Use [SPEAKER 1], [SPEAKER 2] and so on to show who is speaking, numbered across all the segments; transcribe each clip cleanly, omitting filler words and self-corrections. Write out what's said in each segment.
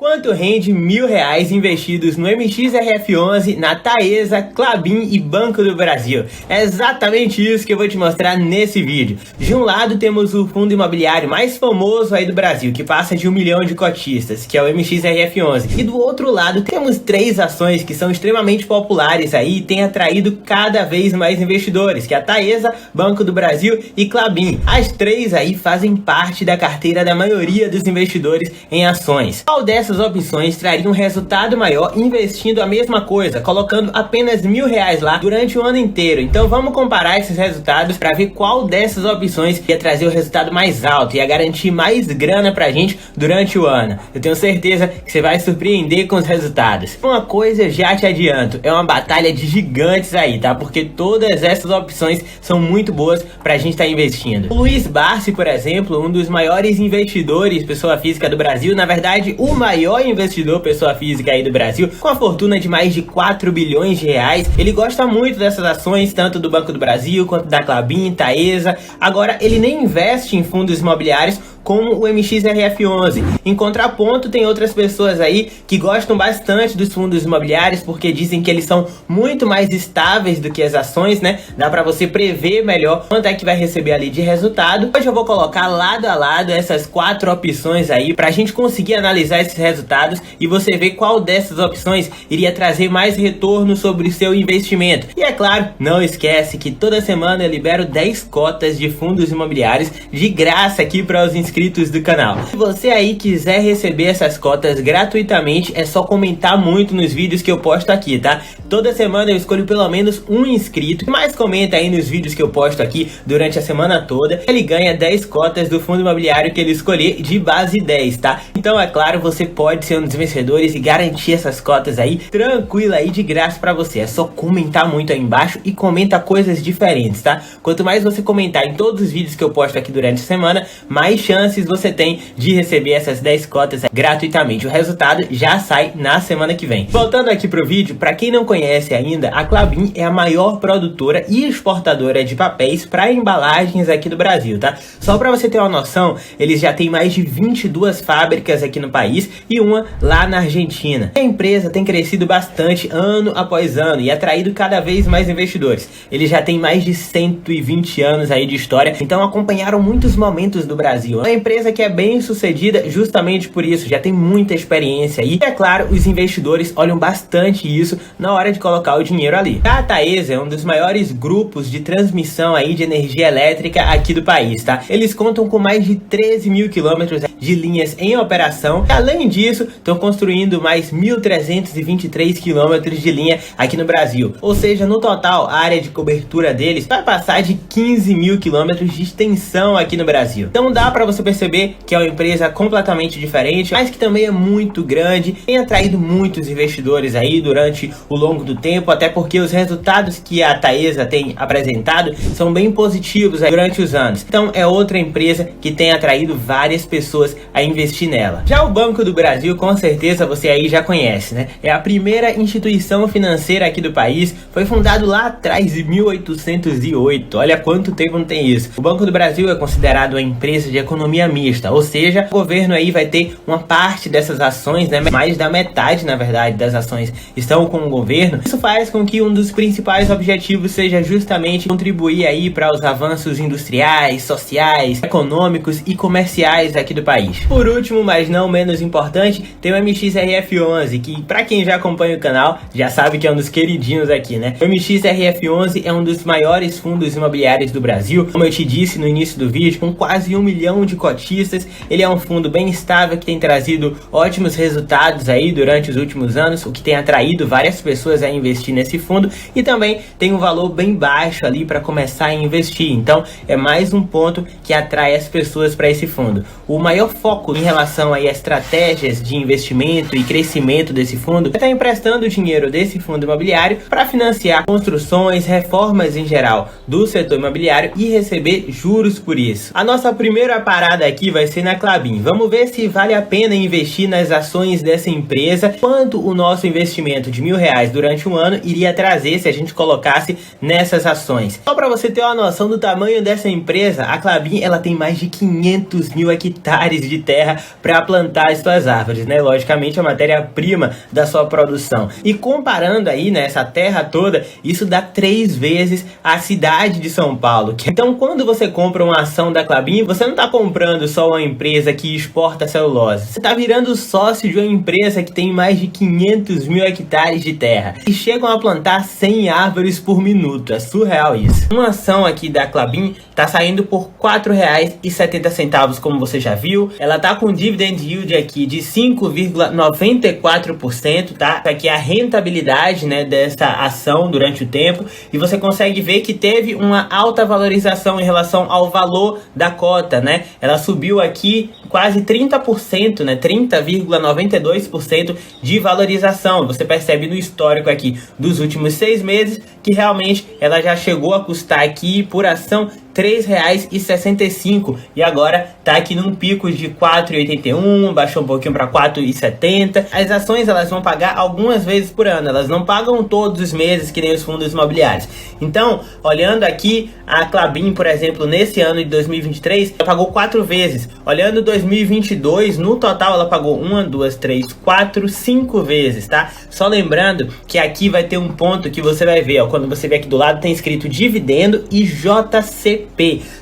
[SPEAKER 1] Quanto rende R$1.000 investidos no MXRF11, na Taesa, Klabin e Banco do Brasil? É exatamente isso que eu vou te mostrar nesse vídeo. De um lado temos o fundo imobiliário mais famoso aí do Brasil, que passa de 1 milhão de cotistas, que é o MXRF11. E do outro lado temos 3 ações que são extremamente populares aí e têm atraído cada vez mais investidores, que é a Taesa, Banco do Brasil e Klabin. As 3 aí fazem parte da carteira da maioria dos investidores em ações. Qual dessas opções traria um resultado maior investindo a mesma coisa, colocando apenas R$1.000 lá durante o ano inteiro? Então vamos comparar esses resultados para ver qual dessas opções ia trazer o resultado mais alto, ia garantir mais grana pra gente durante o ano. Eu tenho certeza que você vai surpreender com os resultados. Uma coisa eu já te adianto, é uma batalha de gigantes aí, tá? Porque todas essas opções são muito boas pra gente estar investindo. O Luiz Barsi, por exemplo, um dos maiores investidores pessoa física do Brasil, na verdade o maior investidor pessoa física aí do Brasil, com a fortuna de mais de 4 bilhões de reais. Ele gosta muito dessas ações, tanto do Banco do Brasil quanto da Klabin, Taesa. Agora, ele nem investe em fundos imobiliários como o MXRF11. Em contraponto, tem outras pessoas aí que gostam bastante dos fundos imobiliários porque dizem que eles são muito mais estáveis do que as ações, né? Dá pra você prever melhor quanto é que vai receber ali de resultado. Hoje eu vou colocar lado a lado essas 4 opções aí pra gente conseguir analisar esses resultados e você ver qual dessas opções iria trazer mais retorno sobre o seu investimento. E é claro, não esquece que toda semana eu libero 10 cotas de fundos imobiliários de graça aqui para os inscritos do canal. Se você aí quiser receber essas cotas gratuitamente, é só comentar muito nos vídeos que eu posto aqui, tá? Toda semana eu escolho pelo menos um inscrito, mas comenta aí nos vídeos que eu posto aqui durante a semana toda. Ele ganha 10 cotas do fundo imobiliário que ele escolher de base 10, tá? Então é claro, você pode ser um dos vencedores e garantir essas cotas aí tranquila aí de graça pra você. É só comentar muito aí embaixo e comenta coisas diferentes, tá? Quanto mais você comentar em todos os vídeos que eu posto aqui durante a semana, mais chances você tem de receber essas 10 cotas gratuitamente. O resultado já sai na semana que vem. Voltando aqui pro vídeo, para quem não conhece ainda, a Klabin é a maior produtora e exportadora de papéis para embalagens aqui do Brasil, tá? Só para você ter uma noção, eles já têm mais de 22 fábricas aqui no país e uma lá na Argentina. A empresa tem crescido bastante ano após ano e atraído cada vez mais investidores. Eles já têm mais de 120 anos aí de história, então acompanharam muitos momentos do Brasil. Uma empresa que é bem sucedida justamente por isso, já tem muita experiência aí. E é claro, os investidores olham bastante isso na hora de colocar o dinheiro ali. A Taesa é um dos maiores grupos de transmissão aí de energia elétrica aqui do país, tá? Eles contam com mais de 13 mil quilômetros de linhas em operação. Além disso, estão construindo mais 1.323 quilômetros de linha aqui no Brasil. Ou seja, no total, a área de cobertura deles vai passar de 15 mil quilômetros de extensão aqui no Brasil. Então dá para você perceber que é uma empresa completamente diferente, mas que também é muito grande, tem atraído muitos investidores aí durante o longo do tempo, até porque os resultados que a Taesa tem apresentado são bem positivos aí durante os anos. Então é outra empresa que tem atraído várias pessoas a investir nela. Já o Banco do Brasil, com certeza você aí já conhece, né? É a primeira instituição financeira aqui do país, foi fundado lá atrás, em 1808. Olha quanto tempo não tem isso. O Banco do Brasil é considerado uma empresa de economia mista, ou seja, o governo aí vai ter uma parte dessas ações, né? Mais da metade, na verdade, das ações estão com o governo. Isso faz com que um dos principais objetivos seja justamente contribuir aí para os avanços industriais, sociais, econômicos e comerciais aqui do país. Por último, mas não menos importante, tem o MXRF11, que para quem já acompanha o canal, já sabe que é um dos queridinhos aqui, né? O MXRF11 é um dos maiores fundos imobiliários do Brasil, como eu te disse no início do vídeo, com quase 1 milhão de cotistas. Ele é um fundo bem estável que tem trazido ótimos resultados aí durante os últimos anos, o que tem atraído várias pessoas a investir nesse fundo, e também tem um valor bem baixo ali para começar a investir. Então é mais um ponto que atrai as pessoas para esse fundo. O maior foco em relação aí a estratégias de investimento e crescimento desse fundo é estar emprestando o dinheiro desse fundo imobiliário para financiar construções, reformas em geral do setor imobiliário e receber juros por isso. A nossa primeira parada parada aqui vai ser na Klabin. Vamos ver se vale a pena investir nas ações dessa empresa, quanto o nosso investimento de R$1.000 durante um ano iria trazer se a gente colocasse nessas ações. Só para você ter uma noção do tamanho dessa empresa, a Klabin ela tem mais de 500 mil hectares de terra para plantar as suas árvores, né? Logicamente a matéria-prima da sua produção. E comparando aí, né, essa terra toda, isso dá 3 vezes a cidade de São Paulo. Então, quando você compra uma ação da Klabin, você não está comprando só uma empresa que exporta celulose. Você está virando sócio de uma empresa que tem mais de 500 mil hectares de terra e chegam a plantar 100 árvores por minuto. É surreal isso. Uma ação aqui da Klabin está saindo por R$4,70, como você já viu. Ela tá com dividend yield aqui de 5,94%, tá? Isso aqui é a rentabilidade, né, dessa ação durante o tempo. E você consegue ver que teve uma alta valorização em relação ao valor da cota, né? Ela subiu aqui quase 30%, né? 30,92% de valorização. Você percebe no histórico aqui dos últimos 6 meses que realmente ela já chegou a custar aqui por ação R$3,65 e agora tá aqui num pico de R$4,81, baixou um pouquinho para R$4,70. As ações elas vão pagar algumas vezes por ano, elas não pagam todos os meses que nem os fundos imobiliários. Então, olhando aqui a Klabin, por exemplo, nesse ano de 2023, ela pagou 4 vezes. Olhando 2022, no total ela pagou 1, 2, 3, 4, 5 vezes, tá? Só lembrando que aqui vai ter um ponto que você vai ver, ó, quando você vê aqui do lado tem escrito dividendo e JCP.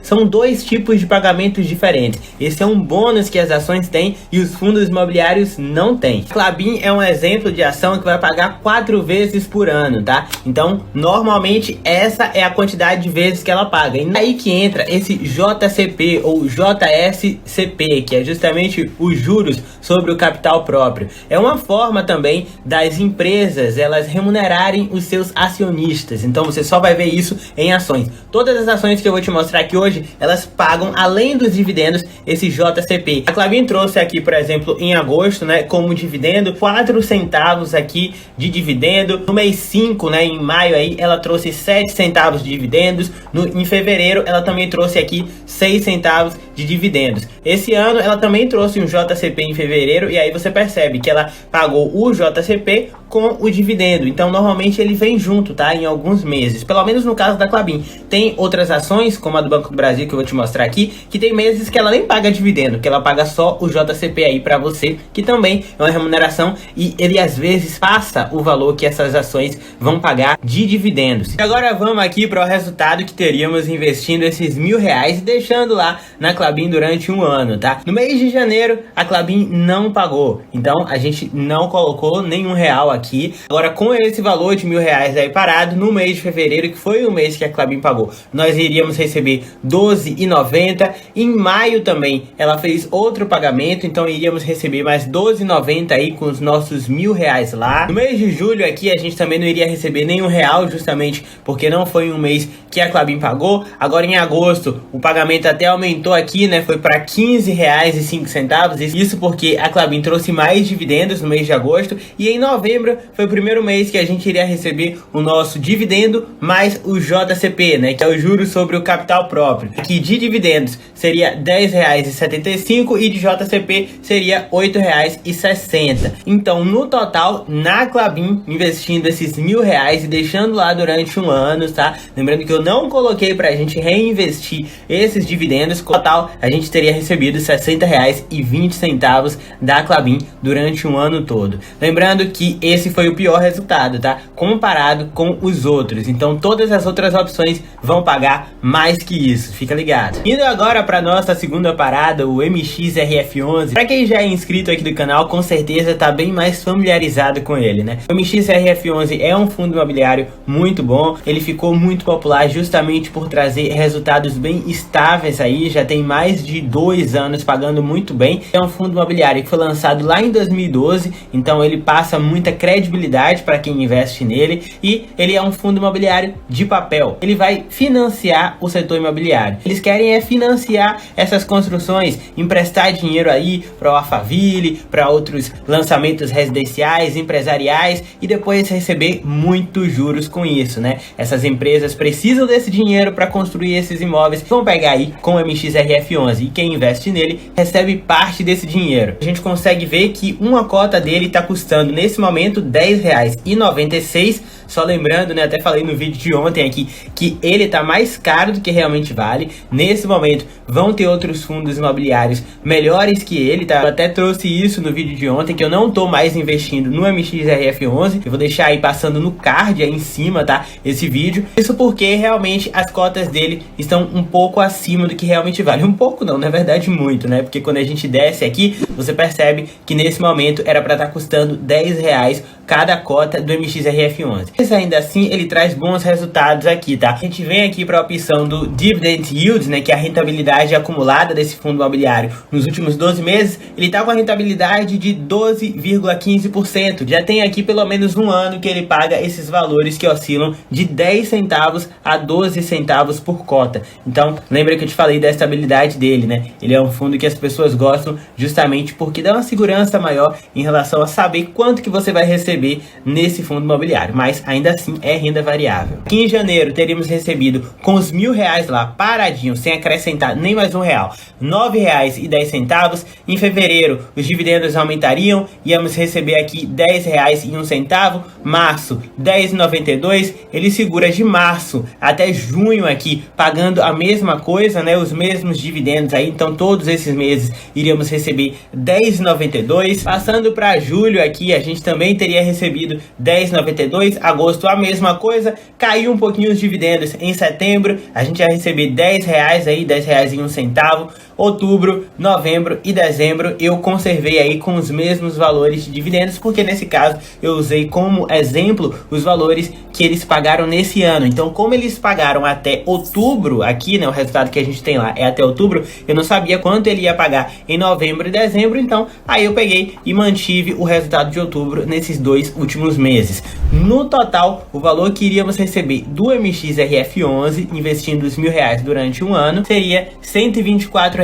[SPEAKER 1] São 2 tipos de pagamentos diferentes. Esse é um bônus que as ações têm e os fundos imobiliários não têm. Klabin é um exemplo de ação que vai pagar 4 vezes por ano, tá? Então, normalmente essa é a quantidade de vezes que ela paga. E aí que entra esse JCP ou JSCP, que é justamente os juros sobre o capital próprio. É uma forma também das empresas elas remunerarem os seus acionistas. Então, você só vai ver isso em ações. Todas as ações que eu vou te mostrar aqui hoje, elas pagam, além dos dividendos, esse JCP. A Klabin trouxe aqui, por exemplo, em agosto, né, como dividendo, 4 centavos aqui de dividendo. No mês 5, né, em maio aí, ela trouxe 7 centavos de dividendos. Em fevereiro, ela também trouxe aqui 6 centavos de dividendos. Esse ano, ela também trouxe um JCP em fevereiro, e aí você percebe que ela pagou o JCP com o dividendo. Então, normalmente ele vem junto, tá? Em alguns meses. Pelo menos no caso da Klabin. Tem outras ações, como a do Banco do Brasil, que eu vou te mostrar aqui, que tem meses que ela nem paga dividendo, que ela paga só o JCP aí pra você, que também é uma remuneração, e ele às vezes passa o valor que essas ações vão pagar de dividendos. E agora vamos aqui para o resultado que teríamos investindo esses R$1.000 e deixando lá na Klabin durante um ano, tá? No mês de janeiro, a Klabin não pagou, então a gente não colocou nenhum real aqui. Agora, com esse valor de R$1.000 aí parado, no mês de fevereiro, que foi o mês que a Klabin pagou, nós iríamos receber R$12,90. Em maio também ela fez outro pagamento, então iríamos receber mais R$12,90 aí com os nossos R$1.000 lá. No mês de julho aqui a gente também não iria receber nenhum real, justamente porque não foi um mês que a Klabin pagou. Agora em agosto o pagamento até aumentou aqui, né? Foi para R$15,05. Isso porque a Klabin trouxe mais dividendos no mês de agosto, e em novembro foi o primeiro mês que a gente iria receber o nosso dividendo mais o JCP, né? Que é o juros sobre o capital próprio. Aqui de dividendos seria R$10,75 e de JCP seria R$8,60. Então, no total, na Klabin, investindo esses R$1.000 e deixando lá durante um ano, tá? Lembrando que eu não coloquei pra gente reinvestir esses dividendos. No total, a gente teria recebido R$60,20 da Klabin durante um ano todo. Lembrando que esse foi o pior resultado, tá? Comparado com os outros. Então, todas as outras opções vão pagar mais que isso. Fica ligado. Indo agora para nossa segunda parada, o MXRF11. Para quem já é inscrito aqui do canal, com certeza tá bem mais familiarizado com ele, né? O MXRF11 é um fundo imobiliário muito bom. Ele ficou muito popular justamente por trazer resultados bem estáveis aí. Já tem mais de 2 anos pagando muito bem. É um fundo imobiliário que foi lançado lá em 2012, então ele passa muita credibilidade para quem investe nele, e ele é um fundo imobiliário de papel. Ele vai financiar o setor imobiliário. Eles querem financiar essas construções, emprestar dinheiro aí para o Alphaville, para outros lançamentos residenciais, empresariais, e depois receber muitos juros com isso, né? Essas empresas precisam desse dinheiro para construir esses imóveis. Vão pegar aí com o MXRF11 e quem investe nele recebe parte desse dinheiro. A gente consegue ver que uma cota dele está custando nesse momento R$10,96. Só lembrando, né, até falei no vídeo de ontem aqui que ele tá mais caro do que realmente vale. Nesse momento vão ter outros fundos imobiliários melhores que ele, tá? Eu até trouxe isso no vídeo de ontem, que eu não tô mais investindo no MXRF11. Eu vou deixar aí passando no card aí em cima, tá? Esse vídeo. Isso porque realmente as cotas dele estão um pouco acima do que realmente vale. Um pouco não, na verdade muito, né? Porque quando a gente desce aqui, você percebe que nesse momento era para estar custando R$10 cada cota do MXRF11. Mas ainda assim ele traz bons resultados aqui, tá? A gente vem aqui para a opção do Dividend Yield, né, que é a rentabilidade acumulada desse fundo imobiliário nos últimos 12 meses. Ele tá com a rentabilidade de 12,15%. Já tem aqui pelo menos um ano que ele paga esses valores que oscilam de 10 centavos a 12 centavos por cota. Então, lembra que eu te falei da estabilidade dele, né? Ele é um fundo que as pessoas gostam justamente porque dá uma segurança maior em relação a saber quanto que você vai receber nesse fundo imobiliário, mas ainda assim é renda variável. Aqui em janeiro teríamos recebido com os R$1.000 lá paradinho, sem acrescentar nem mais R$1, R$9,10. Em fevereiro os dividendos aumentariam, íamos receber aqui R$10,01. Março, R$10,92. Ele segura de março até junho aqui pagando a mesma coisa, né? Os mesmos dividendos aí, então todos esses meses iríamos receber R$10,92. Passando para julho aqui, a gente também teria recebido R$10,92. Agosto a mesma coisa, caiu um pouquinho os dividendos. Em setembro a gente ia receber R$10 aí, R$10,01. Outubro, novembro e dezembro eu conservei aí com os mesmos valores de dividendos, porque nesse caso eu usei como exemplo os valores que eles pagaram nesse ano. Então, como eles pagaram até outubro aqui, né, o resultado que a gente tem lá é até outubro, eu não sabia quanto ele ia pagar em novembro e dezembro, então aí eu peguei e mantive o resultado de outubro nesses dois últimos meses. No total, o valor que iríamos receber do MXRF11 investindo os R$1.000 durante um ano seria R$124,67.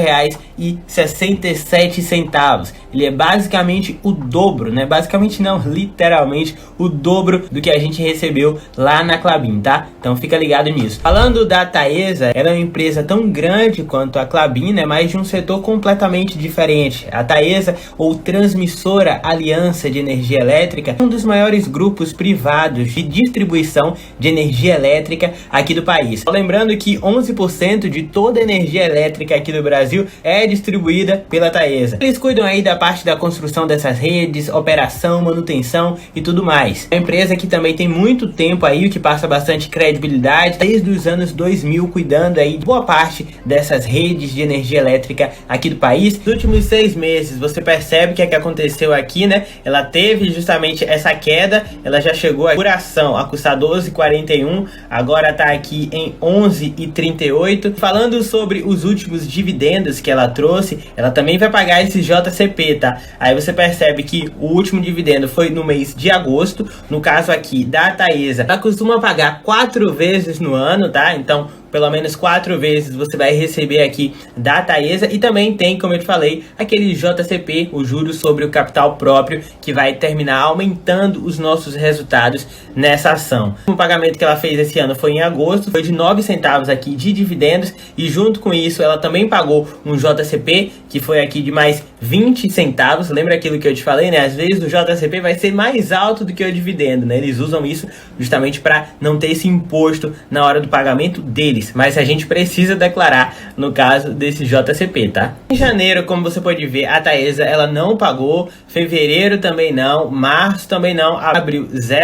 [SPEAKER 1] Ele é basicamente o dobro, né? Basicamente não, literalmente o dobro do que a gente recebeu lá na Klabin, tá? Então fica ligado nisso. Falando da Taesa, ela é uma empresa tão grande quanto a Klabin, né? Mas de um setor completamente diferente. A Taesa, ou Transmissora Aliança de Energia Elétrica, é um dos maiores grupos privados de distribuição de energia elétrica aqui do país. Lembrando que 11% de toda a energia elétrica aqui do Brasil é distribuída pela Taesa. Eles cuidam aí da parte da construção dessas redes, operação, manutenção e tudo mais. É uma empresa que também tem muito tempo aí, o que passa bastante credibilidade, desde os anos 2000, cuidando aí de boa parte dessas redes de energia elétrica aqui do país. Nos últimos 6 meses, você percebe que é que aconteceu aqui, né? Ela teve justamente essa queda, ela já chegou a curação a custar R$12,41, agora tá aqui em R$11,38. Falando sobre os últimos dividendos que ela trouxe, ela também vai pagar esse JCP, tá? Aí você percebe que o último dividendo foi no mês de agosto. No caso aqui da Taesa, ela costuma pagar 4 vezes no ano, tá? Então pelo menos 4 vezes você vai receber aqui da Taesa, e também tem, como eu te falei, aquele JCP, o juros sobre o capital próprio, que vai terminar aumentando os nossos resultados nessa ação. O pagamento que ela fez esse ano foi em agosto, foi de 9 centavos aqui de dividendos, e junto com isso ela também pagou um JCP, que foi aqui de mais 20 centavos. Lembra aquilo que eu te falei, né? Às vezes o JCP vai ser mais alto do que o dividendo, né? Eles usam isso justamente para não ter esse imposto na hora do pagamento deles. Mas a gente precisa declarar no caso desse JCP, tá? Em janeiro, como você pode ver, a Taesa ela não pagou, fevereiro também não, março também não, abril 000,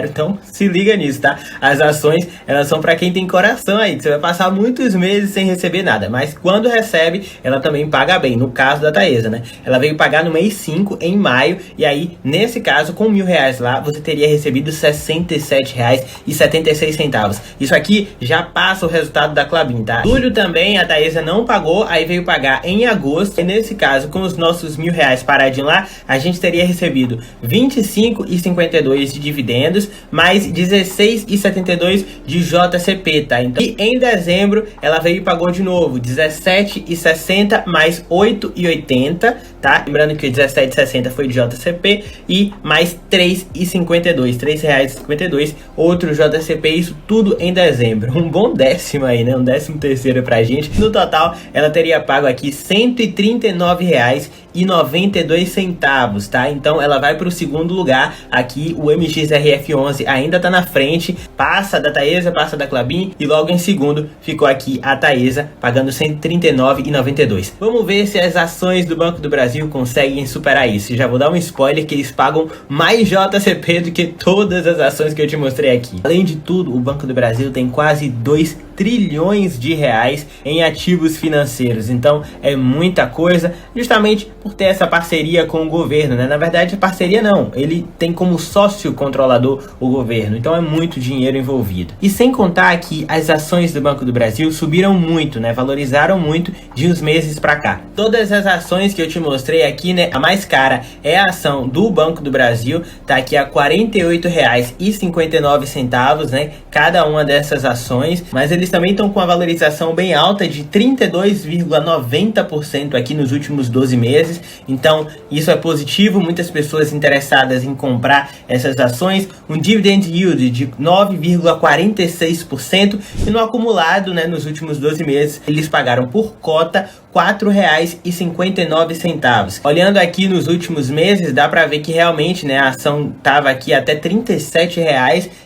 [SPEAKER 1] então se liga nisso, tá? As ações, elas são para quem tem coração aí, que você vai passar muitos meses sem receber nada, mas quando recebe, ela também paga bem, no caso da Taesa, né? Ela veio pagar no mês 5, em maio, e aí, nesse caso, com R$1.000 lá, você teria recebido R$67,76. Isso aqui já passa março o resultado da Klabin, tá? Julho também a Taesa não pagou, aí veio pagar em agosto. E nesse caso, com os nossos R$ 1.000 paradinho lá, a gente teria recebido R$ 25,52 de dividendos, mais R$ 16,72 de JCP, tá? Então, e em dezembro ela veio e pagou de novo R$ 17,60 mais R$ 8,80, tá? Lembrando que o 17,60 foi de JCP e mais R$ 3,52, outro JCP, isso tudo em dezembro. Um bom décimo aí, né? Um 13º pra gente. No total, ela teria pago aqui R$ 139,92, tá? Então ela vai para o segundo lugar. Aqui o MXRF11 ainda tá na frente, passa da Taesa, passa da Klabin e logo em segundo ficou aqui a Taesa pagando R$ 139,92. Vamos ver se as ações do Banco do Brasil conseguem superar isso. Já vou dar um spoiler que eles pagam mais JCP do que todas as ações que eu te mostrei aqui. Além de tudo, o Banco do Brasil tem quase 2 trilhões de reais em ativos financeiros, então é muita coisa, justamente por ter essa parceria com o governo, né? Na verdade, parceria não, ele tem como sócio controlador o governo, então é muito dinheiro envolvido. E sem contar que as ações do Banco do Brasil subiram muito, né? Valorizaram muito de uns meses para cá. Todas as ações que eu te mostrei aqui, né? A mais cara é a ação do Banco do Brasil, tá aqui a R$ 48,59, né? Cada uma dessas ações, mas eles também estão com a valorização bem alta de 32,90% aqui nos últimos 12 meses. Então isso é positivo, muitas pessoas interessadas em comprar essas ações. Um dividend yield de 9,46% e no acumulado, né, nos últimos 12 meses eles pagaram por cota R$ 4,59. Olhando aqui nos últimos meses, dá para ver que realmente, né, a ação tava aqui até R$ 37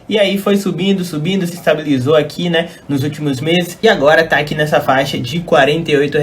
[SPEAKER 1] e aí foi subindo, se estabilizou aqui, né, nos últimos meses e agora tá aqui nessa faixa de R$ 48.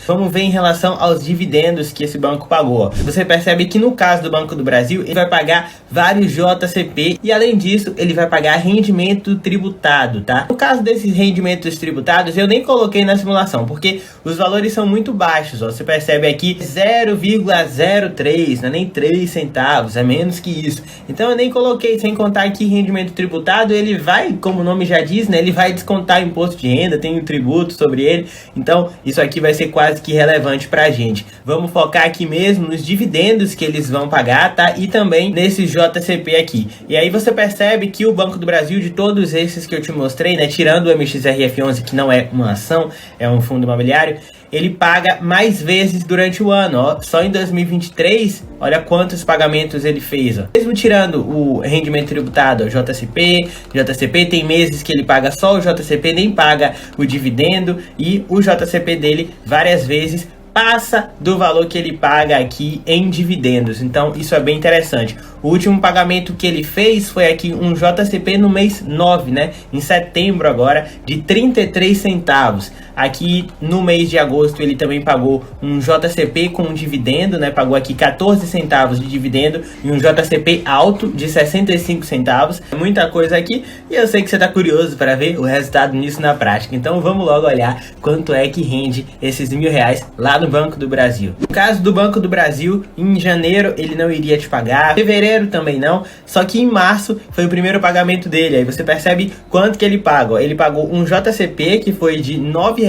[SPEAKER 1] Vamos ver em relação aos dividendos que esse banco pagou. Você percebe que no caso do Banco do Brasil, ele vai pagar vários JCP e além disso, ele vai pagar rendimento tributado, tá? No caso desses rendimentos tributados, eu nem coloquei na simulação, porque os valores são muito baixos, ó. Você percebe aqui 0,03, não é nem 3 centavos, é menos que isso. Então eu nem coloquei, sem contar aqui rendimento tributado, ele vai, como o nome já diz, né, ele vai descontar imposto de renda, tem um tributo sobre ele, então isso aqui vai ser quase que relevante pra gente. Vamos focar aqui mesmo nos dividendos que eles vão pagar, tá? E também nesse JCP aqui. E aí você percebe que o Banco do Brasil, de todos esses que eu te mostrei, né, tirando o MXRF11, que não é uma ação, é um fundo imobiliário, ele paga mais vezes durante o ano, ó. Só em 2023, olha quantos pagamentos ele fez, ó. Mesmo tirando o rendimento tributado, ó, JCP tem meses que ele paga só o JCP, nem paga o dividendo, e o JCP dele várias vezes passa do valor que ele paga aqui em dividendos. Então isso é bem interessante. O último pagamento que ele fez foi aqui um JCP no mês 9, né? Em setembro agora, de 33 centavos. Aqui no mês de agosto ele também pagou um JCP com um dividendo, né? Pagou aqui 14 centavos de dividendo e um JCP alto de 65 centavos. É muita coisa aqui e eu sei que você está curioso para ver o resultado nisso na prática. Então vamos logo olhar quanto é que rende esses R$ 1.000 lá no Banco do Brasil. No caso do Banco do Brasil, em janeiro ele não iria te pagar, fevereiro também não, só que em março foi o primeiro pagamento dele. Aí você percebe quanto que ele paga. Ele pagou um JCP que foi de R$ 9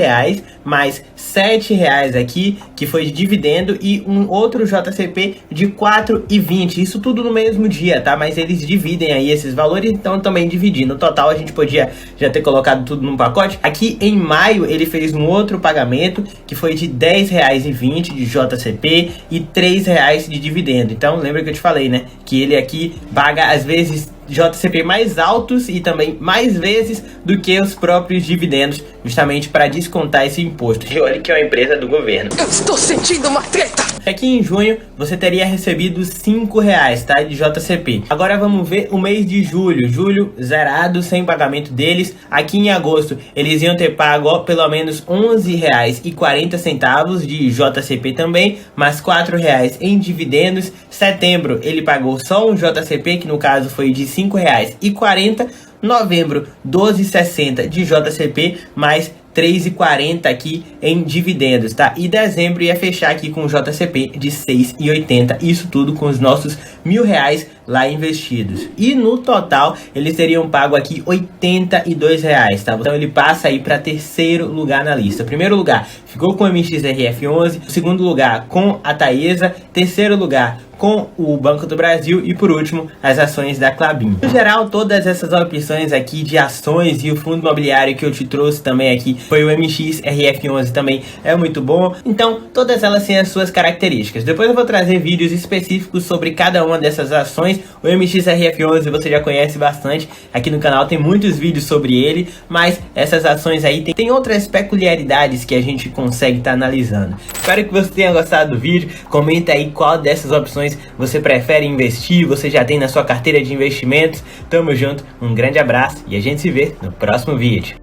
[SPEAKER 1] mais R$ 7 aqui, que foi de dividendo, e um outro JCP de R$ 4,20. Isso tudo no mesmo dia, tá? Mas eles dividem aí esses valores, então também dividindo. No total a gente podia já ter colocado tudo num pacote. Aqui em maio ele fez um outro pagamento que foi de R$ 10,20 de JCP e R$ 3 de dividendo. Então lembra que eu te falei, né? Que ele aqui paga às vezes JCP mais altos e também mais vezes do que os próprios dividendos, justamente para descontar esse imposto. E olha que é uma empresa do governo.
[SPEAKER 2] Eu estou sentindo uma treta!
[SPEAKER 1] Aqui em junho você teria recebido R$ 5, tá, de JCP. Agora vamos ver o mês de julho. Julho zerado, sem pagamento deles. Aqui em agosto eles iam ter pago, ó, pelo menos R$ 11,40 de JCP também, mais R$ 4 em dividendos. Setembro ele pagou só um JCP, que no caso foi de R$ 5,40. Novembro, 12,60 de JCP, mais 3,40 aqui em dividendos, tá? E dezembro ia fechar aqui com o JCP de 6,80, isso tudo com os nossos R$1.000 lá investidos. E no total eles teriam pago aqui R$82, tá? Então ele passa aí para terceiro lugar na lista. Primeiro lugar ficou com o MXRF11, segundo lugar com a Taesa, terceiro lugar com o Banco do Brasil e por último as ações da Klabin. No geral, todas essas opções aqui de ações e o fundo imobiliário que eu te trouxe também aqui foi o MXRF11, também é muito bom. Então todas elas têm as suas características. Depois eu vou trazer vídeos específicos sobre cada uma dessas ações. O MXRF11 você já conhece bastante, aqui no canal tem muitos vídeos sobre ele, mas essas ações aí tem outras peculiaridades que a gente consegue estar analisando. Espero que você tenha gostado do vídeo. Comenta aí qual dessas opções você prefere investir, você já tem na sua carteira de investimentos. Tamo junto, um grande abraço e a gente se vê no próximo vídeo.